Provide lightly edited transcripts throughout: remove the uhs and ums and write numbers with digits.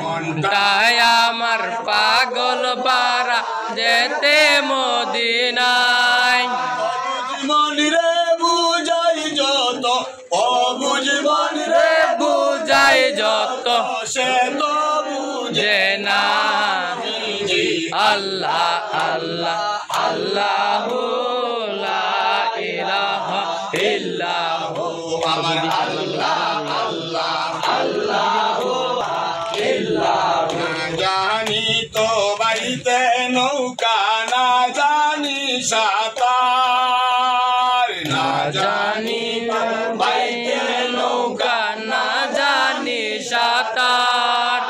মনটায় আমার পাগল পারা যেতে মদিনায়। মন রে বুঝাই যত, অবুঝ মন রে বুঝাই যত, সে তো বুঝে না। আল্লাহ আল্লাহ আল্লাহু লা ইলাহা ইল্লাহু। আমার আল্লাহ আল্লাহ আল্লাহু ইল্লাহু। না জানি তো বাইতে নৌকা, না জানি সাঁতার, না জানি বাইতে নৌকা, না জানি সাঁতার।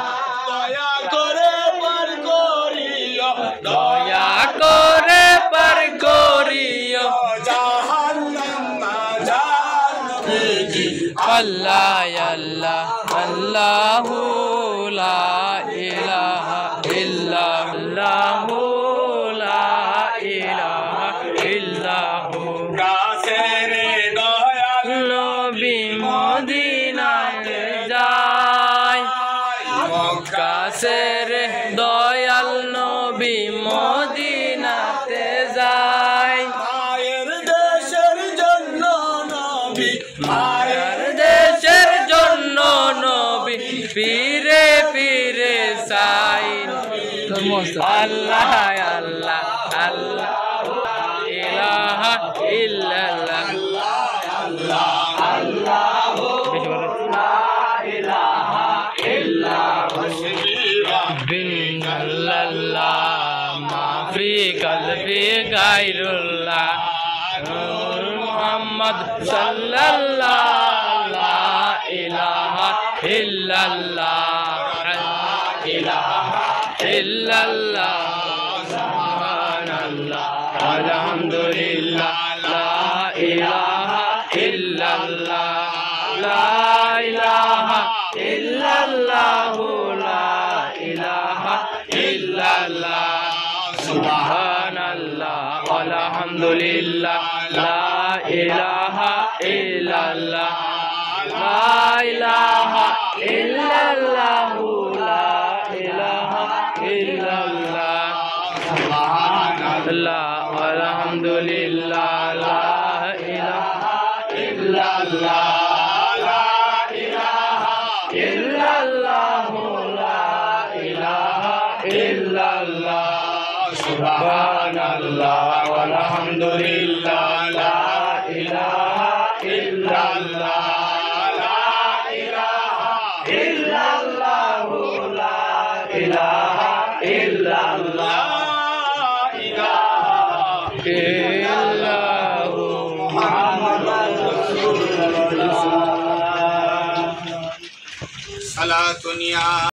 দয়া করে পার করিও, দয়া করে পার করিও জাহান্নাম না জানবি। আল্লাহ আল্লাহ আল্লাহু লা ইলাহা ইল্লাল্লাহু লা ইলাহা ইল্লাহু। গাছের দয়াল নবী মদিনায় যায়, মক্কার দয়াল নবী মদিনাতে যায়। মায়ের দেশের জন্য নবী, মায়ের দেশের জন্য নবী ফিরে ফিরে চাই। আল্লাহ আল্লাহ আল্লাহ ইলাহা ইল্লাল্লাহ বিল্লাল্লাহ মা ফি কলবি গায়রুল্লাহ মুহাম্মদ সাল্লাল্লাহু লা ইলাহা ইল্লাল্লাহ ইলাহা ইল্লাল্লাহ সুবহানাল্লাহ আলহামদুলিল্লাহ লা ইলাহা ইল্লাল্লাহ লা ইলাহা ইল্লাল্লাহ লা ইলাহা ইল্লাল্লাহ সুবহানাল্লাহ আলহামদুলিল্লাহ লা ইলাহা ইল্লাল্লাহ লা ইলাহা ইল্লাল্লাহ লা ইলাহা ইল্লাল্লাহ সুবহানাল্লাহ আলহামদুলিল্লাহ লা ইলাহা ইল্লাল্লাহ লা ইলাহা ইল্লাল্লাহ লা ইলাহা ইল্লাল্লাহ সুবহানাল্লাহ আলহামদুলিল্লাহ লা ইলাহা ইল্লাল্লাহ লা ইলাহা ইল্লাল্লাহ লা ইলাহা ইল্লাল্লাহ ইল্লাল্লাহু মুহাম্মাদুর রাসূলুল্লাহ। সালাতুনিয়া।